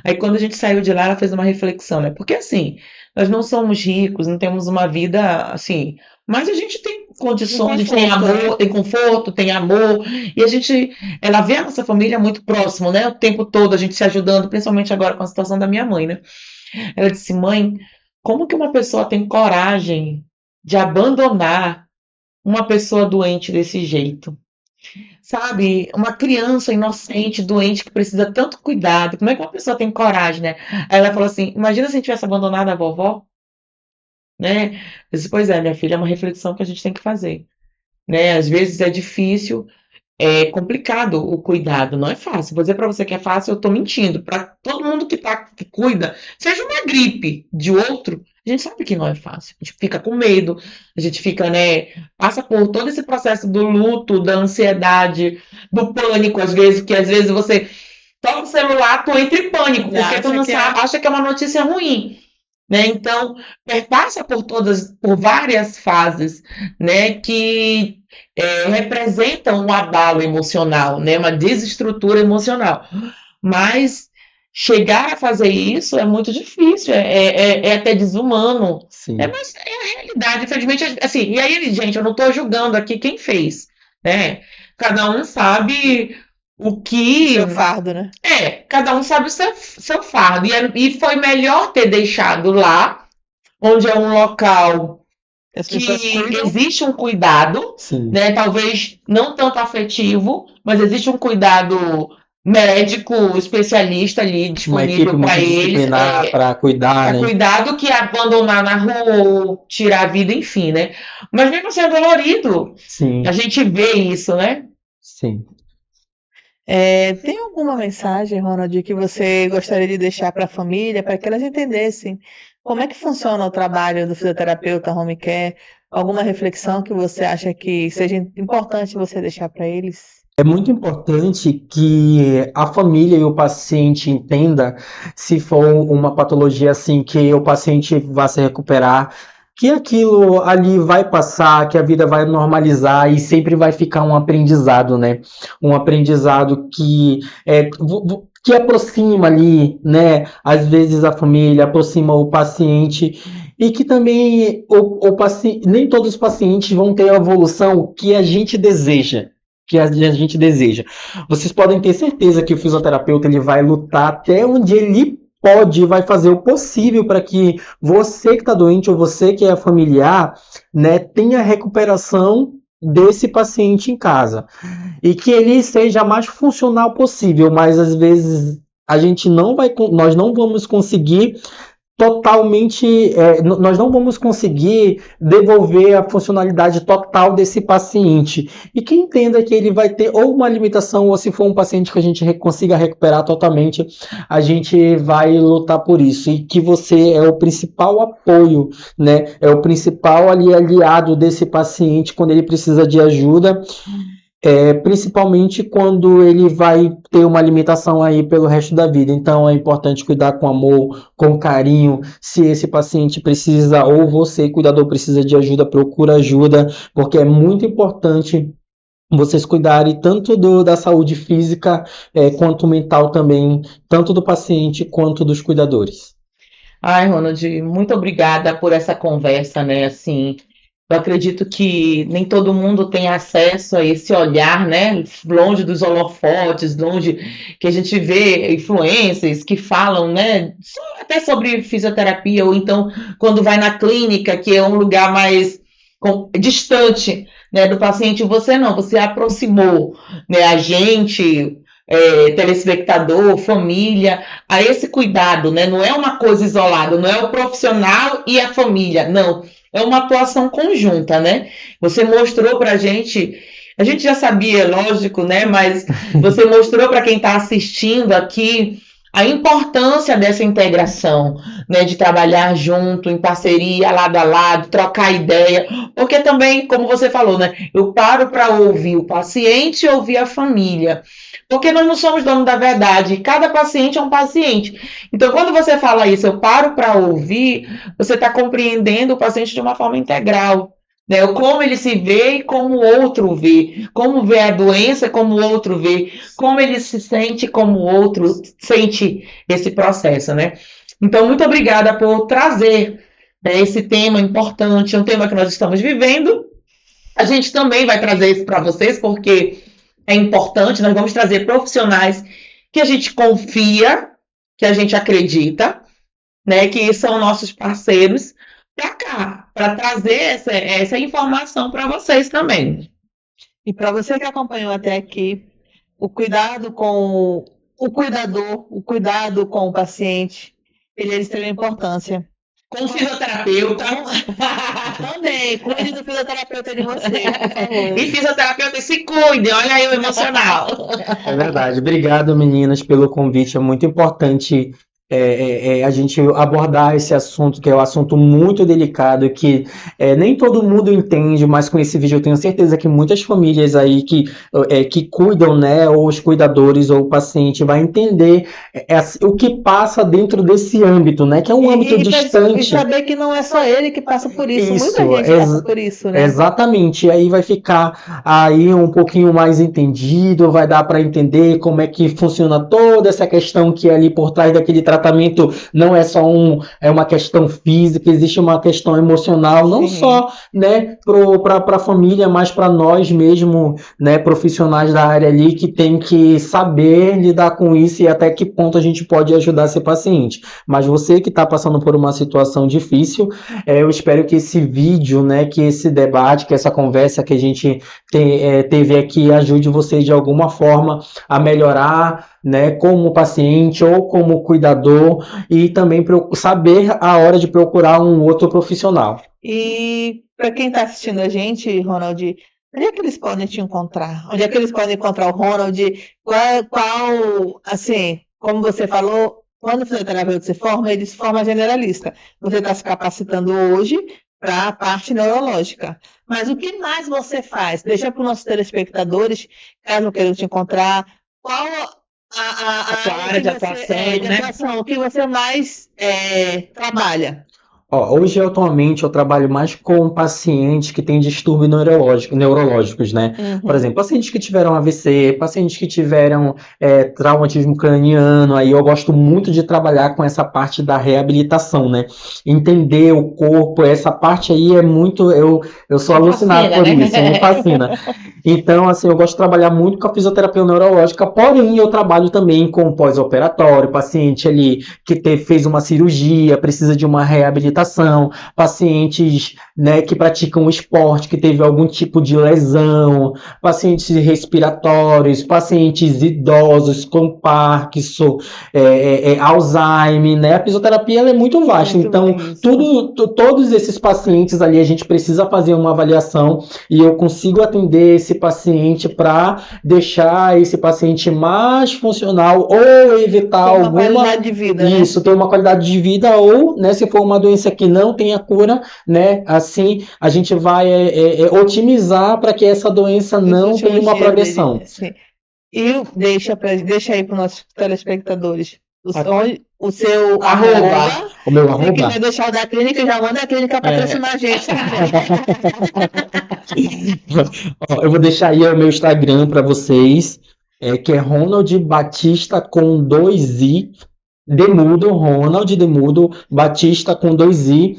Aí quando a gente saiu de lá, ela fez uma reflexão, né? Porque assim, nós não somos ricos, não temos uma vida assim, mas a gente tem condições, a gente tem amor, tem conforto, tem amor, e ela vê a nossa família muito próximo, né? O tempo todo a gente se ajudando, principalmente agora com a situação da minha mãe, né? Ela disse: mãe, como que uma pessoa tem coragem de abandonar uma pessoa doente desse jeito? Sabe, uma criança inocente, doente, que precisa tanto cuidado. Como é que uma pessoa tem coragem, né? Aí ela falou assim: imagina se a gente tivesse abandonado a vovó, né? Eu disse: pois é, minha filha, é uma reflexão que a gente tem que fazer, né? Às vezes é difícil, é complicado o cuidado, não é fácil. Vou dizer para você que é fácil, eu estou mentindo. Para todo mundo que cuida, seja uma gripe de outro, a gente sabe que não é fácil. A gente fica com medo, a gente fica, né? Passa por todo esse processo do luto, da ansiedade, do pânico, às vezes, porque às vezes você toca o celular, tu entra em pânico, porque tu não sabe, acha que é uma notícia ruim. Né? Então, passa por várias fases, né, que representam um abalo emocional, né, uma desestrutura emocional. Mas chegar a fazer isso é muito difícil, é até desumano. Sim. Mas é a realidade, infelizmente. Assim, e aí, gente, eu não estou julgando aqui quem fez, né? Cada um sabe o que... Seu fardo, né? Cada um sabe o seu fardo. E foi melhor ter deixado lá, onde é um local que existe um cuidado, né? Talvez não tanto afetivo, mas existe um cuidado médico, especialista ali disponível para eles. Para cuidar, né? Cuidar do que abandonar na rua ou tirar a vida, enfim, né? Mas mesmo assim é dolorido. Sim. A gente vê isso, né? Sim. Tem alguma mensagem, Ronald, que você gostaria de deixar para a família, para que elas entendessem como é que funciona o trabalho do fisioterapeuta home care? Alguma reflexão que você acha que seja importante você deixar para eles? É muito importante que a família e o paciente entenda, se for uma patologia assim, que o paciente vá se recuperar, que aquilo ali vai passar, que a vida vai normalizar e sempre vai ficar um aprendizado, né? Um aprendizado que aproxima ali, né? Às vezes a família aproxima o paciente e que também nem todos os pacientes vão ter a evolução que a gente deseja. Vocês podem ter certeza que o fisioterapeuta ele vai lutar até onde ele pode, vai fazer o possível para que você que está doente ou você que é familiar, né, tenha recuperação desse paciente em casa e que ele seja mais funcional possível, mas às vezes nós não vamos conseguir nós não vamos conseguir devolver a funcionalidade total desse paciente. E que entenda que ele vai ter ou uma limitação, ou se for um paciente que a gente consiga recuperar totalmente, a gente vai lutar por isso. E que você é o principal apoio, né? É o principal aliado desse paciente quando ele precisa de ajuda. Principalmente quando ele vai ter uma limitação aí pelo resto da vida. Então é importante cuidar com amor, com carinho. Se esse paciente precisa, ou você, cuidador, precisa de ajuda, procura ajuda, porque é muito importante vocês cuidarem tanto da saúde física quanto mental também, tanto do paciente quanto dos cuidadores. Ai, Ronald, muito obrigada por essa conversa, né? Assim, eu acredito que nem todo mundo tem acesso a esse olhar, né? Longe dos holofotes, longe que a gente vê influencers que falam, né? Até sobre fisioterapia, ou então quando vai na clínica, que é um lugar mais distante, né, do paciente, você aproximou, né, a gente, telespectador, família, a esse cuidado, né? Não é uma coisa isolada, não é o profissional e a família, não. É uma atuação conjunta, né? Você mostrou pra gente, a gente já sabia, lógico, né? Mas você mostrou para quem está assistindo aqui a importância dessa integração, né? De trabalhar junto, em parceria, lado a lado, trocar ideia, porque também, como você falou, né? Eu paro para ouvir o paciente e ouvir a família. Porque nós não somos donos da verdade, cada paciente é um paciente. Então, quando você fala isso, eu paro para ouvir, você está compreendendo o paciente de uma forma integral, né? Como ele se vê e como o outro vê, como vê a doença, como o outro vê, como ele se sente, como o outro sente esse processo, né? Então, muito obrigada por trazer, né, esse tema importante, um tema que nós estamos vivendo. A gente também vai trazer isso para vocês, porque é importante, nós vamos trazer profissionais que a gente confia, que a gente acredita, né, que são nossos parceiros, para cá, para trazer essa informação para vocês também. E para você que acompanhou até aqui, o cuidado com o cuidador, o cuidado com o paciente, ele é de extrema importância. Com o fisioterapeuta. Também, cuide do fisioterapeuta de você, por favor. E fisioterapeuta, se cuide, olha aí o emocional. É verdade. Obrigado, meninas, pelo convite. É muito importante a gente abordar esse assunto, que é um assunto muito delicado, que nem todo mundo entende, mas com esse vídeo eu tenho certeza que muitas famílias aí que cuidam, né, ou os cuidadores ou o paciente vai entender o que passa dentro desse âmbito, né, que é um âmbito distante. E saber que não é só ele que passa por isso, muita gente passa por isso, né? Exatamente, e aí vai ficar aí um pouquinho mais entendido, vai dar para entender como é que funciona toda essa questão que é ali por trás daquele tratamento, não é só uma questão física, existe uma questão emocional, não Sim. só, né, para a família, mas para nós mesmo, né, profissionais da área ali, que tem que saber lidar com isso e até que ponto a gente pode ajudar esse paciente. Mas você que está passando por uma situação difícil, eu espero que esse vídeo, né, que esse debate, que essa conversa que a gente teve aqui ajude você de alguma forma a melhorar, né, como paciente ou como cuidador, e também saber a hora de procurar um outro profissional. E para quem está assistindo a gente, Ronald, Onde é que eles podem te encontrar? Onde é que eles podem encontrar o Ronald? Assim, como você falou, quando o fisioterapeuta se forma, ele se forma generalista. Você está se capacitando hoje para a parte neurológica. Mas o que mais você faz? Deixa para os nossos telespectadores, caso queiram te encontrar, qual A tua área de atuação, né? o que você mais trabalha? Hoje, atualmente, eu trabalho mais com pacientes que têm distúrbios neurológicos, né? Por exemplo, pacientes que tiveram AVC, pacientes que tiveram traumatismo craniano, aí eu gosto muito de trabalhar com essa parte da reabilitação, né? Entender o corpo, essa parte aí é muito... Eu sou alucinado por isso, me fascina. Então, assim, eu gosto de trabalhar muito com a fisioterapia neurológica, porém, eu trabalho também com pós-operatório, paciente ali que fez uma cirurgia, precisa de uma reabilitação, pacientes, né, que praticam esporte, que teve algum tipo de lesão, pacientes respiratórios, pacientes idosos com Parkinson, Alzheimer, né? A fisioterapia ela é muito vasta, então todos esses pacientes ali a gente precisa fazer uma avaliação e eu consigo atender esse paciente para deixar esse paciente mais funcional ou evitar alguma qualidade de vida, isso, ter uma qualidade de vida ou, né, se for uma doença que não tenha cura, né, assim a gente vai otimizar para que essa doença não tenha uma progressão. E deixa aí para os nossos telespectadores o seu o meu arroba. Se quiser deixar o da clínica, já manda a clínica patrocinar a gente. Eu vou deixar aí o meu Instagram para vocês, que é Ronald Batista com 2i, Demudo, Ronald Demudo, Batista com 2i,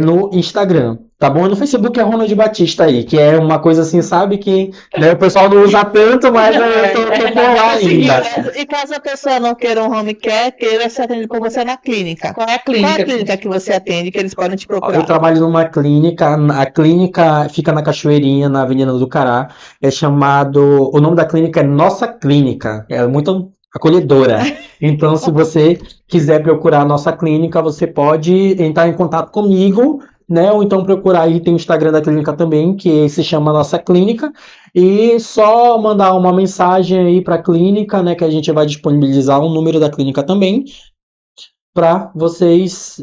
no Instagram, tá bom? No Facebook é Ronald Batista aí, que é uma coisa assim, sabe, que, né, o pessoal não usa tanto, mas eu tô por lá ainda. E caso a pessoa não queira um home care, queira ser atendido por você na clínica. Qual é a clínica? Qual é a clínica que você atende, que eles podem te procurar? Eu trabalho numa clínica, a clínica fica na Cachoeirinha, na Avenida do Cará, o nome da clínica é Nossa Clínica, é muito acolhedora. Então, se você quiser procurar a nossa clínica, você pode entrar em contato comigo, né? Ou então procurar aí, tem o Instagram da clínica também, que se chama Nossa Clínica, e só mandar uma mensagem aí para a clínica, né? Que a gente vai disponibilizar o número da clínica também, para vocês,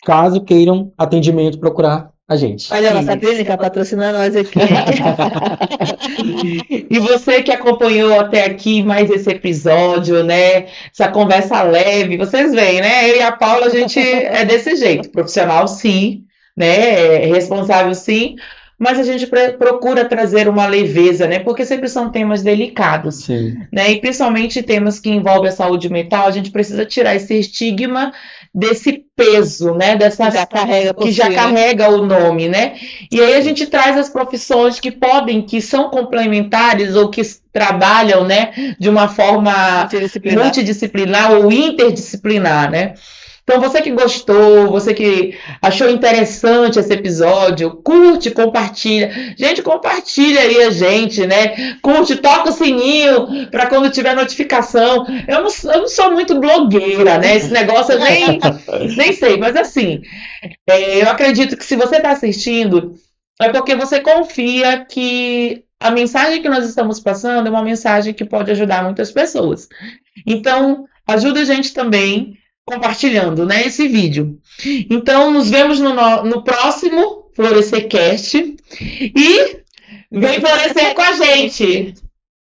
caso queiram atendimento, procurar a gente. Olha a nossa clínica patrocinando nós aqui. E você que acompanhou até aqui mais esse episódio, né? Essa conversa leve, vocês veem, né? Eu e a Paula, a gente é desse jeito. Profissional, sim, né? Responsável, sim. Mas a gente procura trazer uma leveza, né? Porque sempre são temas delicados, Sim. né? E principalmente temas que envolvem a saúde mental, a gente precisa tirar esse estigma desse peso, né? Que já carrega o nome, né? E aí a gente traz as profissões que são complementares ou que trabalham, né? De uma forma multidisciplinar ou interdisciplinar, né? Então, você que gostou, você que achou interessante esse episódio, curte, compartilha. Gente, compartilha aí a gente, né? Curte, toca o sininho para quando tiver notificação. Eu não sou muito blogueira, né? Esse negócio eu nem sei, mas assim, eu acredito que se você está assistindo, é porque você confia que a mensagem que nós estamos passando é uma mensagem que pode ajudar muitas pessoas. Então, ajuda a gente também compartilhando, né, esse vídeo. Então, nos vemos no próximo FlorescerCast e vem florescer com a gente!